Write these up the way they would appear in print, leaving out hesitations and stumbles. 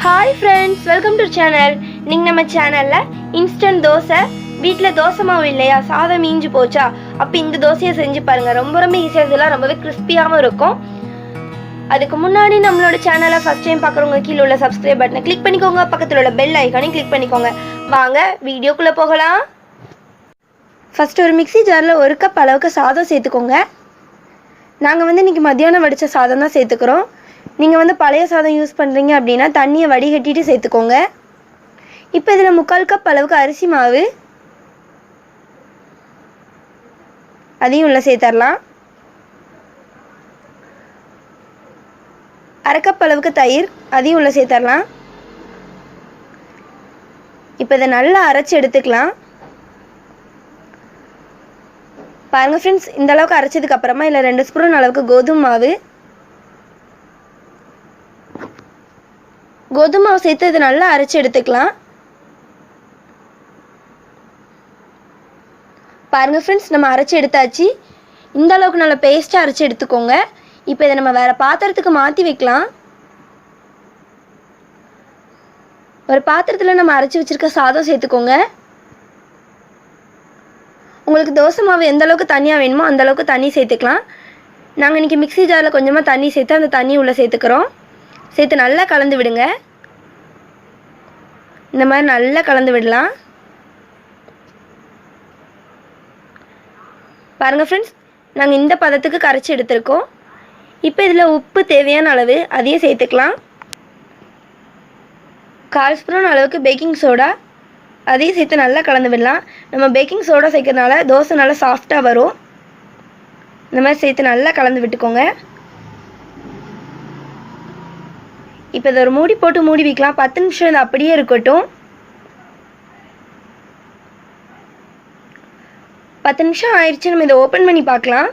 Hi friends, welcome to channel. இன்னைக்கு நம்ம சேனல்ல instant தோசை வீட்ல தோசை மாவு இல்லையா சாதம் மீஞ்சு போச்சா அப்ப இந்த தோசையை செஞ்சு பாருங்க. ரொம்ப ஈஸியா இதெல்லாம் ரொம்பவே கிறிஸ்பியாவும் இருக்கும். அதுக்கு முன்னாடி நம்மளோட சேனலை ஃபர்ஸ்ட் டைம் பார்க்குறவங்க கீழே உள்ள சப்ஸ்கிரைப் பட்டனை கிளிக் பண்ணிக்கோங்க, பக்கத்தில் உள்ள பெல் ஐகானையும் கிளிக் பண்ணிக்கோங்க. வாங்க வீடியோக்குள்ள போகலாம். ஃபர்ஸ்ட் ஒரு மிக்ஸி ஜாரில் 1 கப் அளவுக்கு சாதம் சேர்த்துக்கோங்க. நாங்கள் இன்னைக்கு மத்தியானம் வடித்த சாதம் தான் சேர்த்துக்கிறோம். நீங்கள் பழைய சாதம் யூஸ் பண்ணுறீங்க அப்படின்னா தண்ணியை வடிகட்டிட்டு சேர்த்துக்கோங்க. இப்போ இதில் 3/4 கப் அளவுக்கு அரிசி மாவு அதையும் உள்ள சேர்த்துடலாம். 1/2 கப் அளவுக்கு தயிர் அதையும் உள்ள சேர்த்துடலாம். இப்போ இதை நல்லா அரைச்சி எடுத்துக்கலாம். பாருங்க ஃப்ரெண்ட்ஸ், இந்த அளவுக்கு அரைச்சதுக்கு அப்புறமா இல்லை 2 ஸ்பூன் அளவுக்கு கோதுமை மாவு சேர்த்து இதை நல்லா அரைச்சி எடுத்துக்கலாம். பாருங்க ஃப்ரெண்ட்ஸ், நம்ம அரைச்சி எடுத்தாச்சு. இந்த அளவுக்கு நல்லா பேஸ்ட்டாக அரைச்சி எடுத்துக்கோங்க. இப்போ இதை நம்ம வேறு பாத்திரத்துக்கு மாற்றி வைக்கலாம். ஒரு பாத்திரத்தில் நம்ம அரைச்சி வச்சுருக்க சாதம் சேர்த்துக்கோங்க. உங்களுக்கு தோசை மாவு எந்த அளவுக்கு தண்ணியாக வேணுமோ அந்த அளவுக்கு தண்ணி சேர்த்துக்கலாம். நாங்கள் இன்றைக்கி மிக்ஸி ஜாரில் கொஞ்சமாக தண்ணி சேர்த்து அந்த தண்ணி உள்ளே சேர்த்துக்கிறோம். சேர்த்து நல்லா கலந்து விடுங்க. இந்த மாதிரி நல்லா கலந்து விடலாம். பாருங்கள் ஃப்ரெண்ட்ஸ், நாங்கள் இந்த பதத்துக்கு கரைச்சி எடுத்துருக்கோம். இப்போ இதில் உப்பு தேவையான அளவு அதையும் சேர்த்துக்கலாம். 1/4 ஸ்பூன் அளவுக்கு பேக்கிங் சோடா அதையும் சேர்த்து நல்லா கலந்து விடலாம். நம்ம பேக்கிங் சோடா சேர்க்கறதுனால தோசை நல்லா சாஃப்டாக வரும். இந்த மாதிரி சேர்த்து நல்லா கலந்து விட்டுக்கோங்க. இப்போ இதை ஒரு மூடி போட்டு மூடி வைக்கலாம். 10 நிமிஷம் இது அப்படியே இருக்கட்டும். 10 நிமிஷம் ஆயிடுச்சு. நம்ம இதை ஓப்பன் பண்ணி பார்க்கலாம்.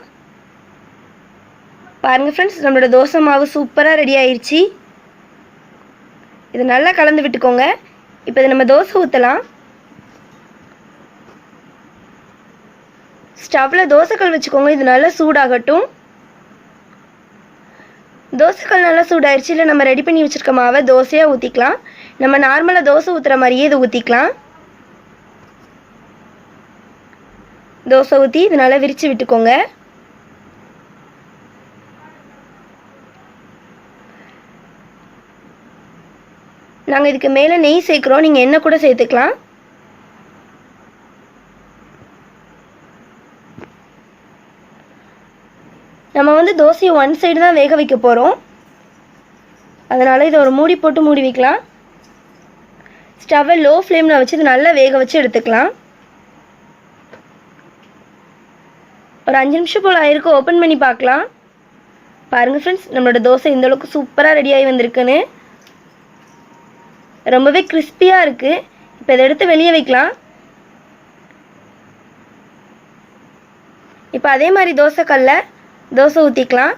பாருங்கள் ஃப்ரெண்ட்ஸ், நம்மளோட தோசை மாவு சூப்பராக ரெடி ஆயிடுச்சு. இதை நல்லா கலந்து விட்டுக்கோங்க. இப்போ இதை நம்ம தோசை ஊற்றலாம். ஸ்டவ்வில் தோசைக்கல் வச்சுக்கோங்க. இது நல்லா சூடாகட்டும். தோசைக்கல் நல்லா சூடாயிருச்சு. இல்லை நம்ம ரெடி பண்ணி வச்சுருக்க மாவை தோசையாக ஊற்றிக்கலாம். நம்ம நார்மலாக தோசை ஊற்றுற மாதிரியே இது ஊற்றிக்கலாம். தோசை ஊற்றி இது நல்லா விரித்து விட்டுக்கோங்க. நாங்கள் இதுக்கு மேலே நெய் சேர்க்குறோம். நீங்கள் எண்ணெய் கூட சேர்த்துக்கலாம். நம்ம தோசையை 1 சைடு தான் வேக வைக்க போகிறோம். அதனால் இதை ஒரு மூடி போட்டு மூடி வைக்கலாம். ஸ்டவ்வை லோ ஃப்ளேமில் வச்சு இது நல்லா வேக வச்சு எடுத்துக்கலாம். ஒரு 5 நிமிஷம் போல் ஆயிருக்கு. ஓப்பன் பண்ணி பார்க்கலாம். பாருங்கள் ஃப்ரெண்ட்ஸ், நம்மளோட தோசை இந்தளவுக்கு சூப்பராக ரெடியாகி வந்திருக்குன்னு. ரொம்பவே கிறிஸ்பியாக இருக்குது. இப்போ இதை எடுத்து வெளியே வைக்கலாம். இப்போ அதே மாதிரி தோசைக்கல்ல தோசை ஊற்றிக்கலாம்.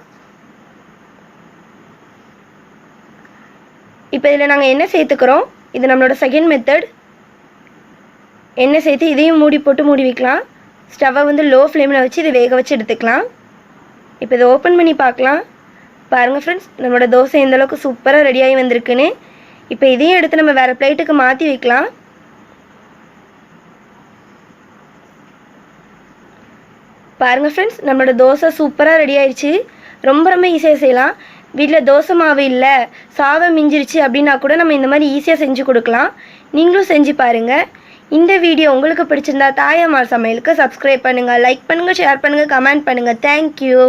இப்போ இதில் நாங்கள் எண்ணெய் சேர்த்துக்கிறோம். இது நம்மளோட செகண்ட் மெத்தட். எண்ணெய் சேர்த்து இதையும் மூடி போட்டு மூடி வைக்கலாம். ஸ்டவ்வை லோ ஃப்ளேமில் வச்சு இதை வேக வச்சு எடுத்துக்கலாம். இப்போ இதை ஓப்பன் பண்ணி பார்க்கலாம். பாருங்கள் ஃப்ரெண்ட்ஸ், நம்மளோட தோசை எந்தளவுக்கு சூப்பராக ரெடியாகி வந்திருக்குன்னு. இப்போ இதையும் எடுத்து நம்ம வேறு பிளேட்டுக்கு மாற்றி வைக்கலாம். பாருங்கள் ஃப்ரெண்ட்ஸ், நம்மளோட தோசை சூப்பராக ரெடி ஆயிடுச்சு. ரொம்ப ஈஸியாக செய்யலாம். வீட்டில் தோசை மாவு இல்லை, சாதம் மிஞ்சிருச்சு அப்படின்னா கூட நம்ம இந்த மாதிரி ஈஸியாக செஞ்சு கொடுக்கலாம். நீங்களும் செஞ்சு பாருங்கள். இந்த வீடியோ உங்களுக்கு பிடிச்சிருந்தா தாயம்மாள் சமையலுக்கு சப்ஸ்கிரைப் பண்ணுங்கள், லைக் பண்ணுங்கள், ஷேர் பண்ணுங்கள், கமெண்ட் பண்ணுங்கள். தேங்க்யூ.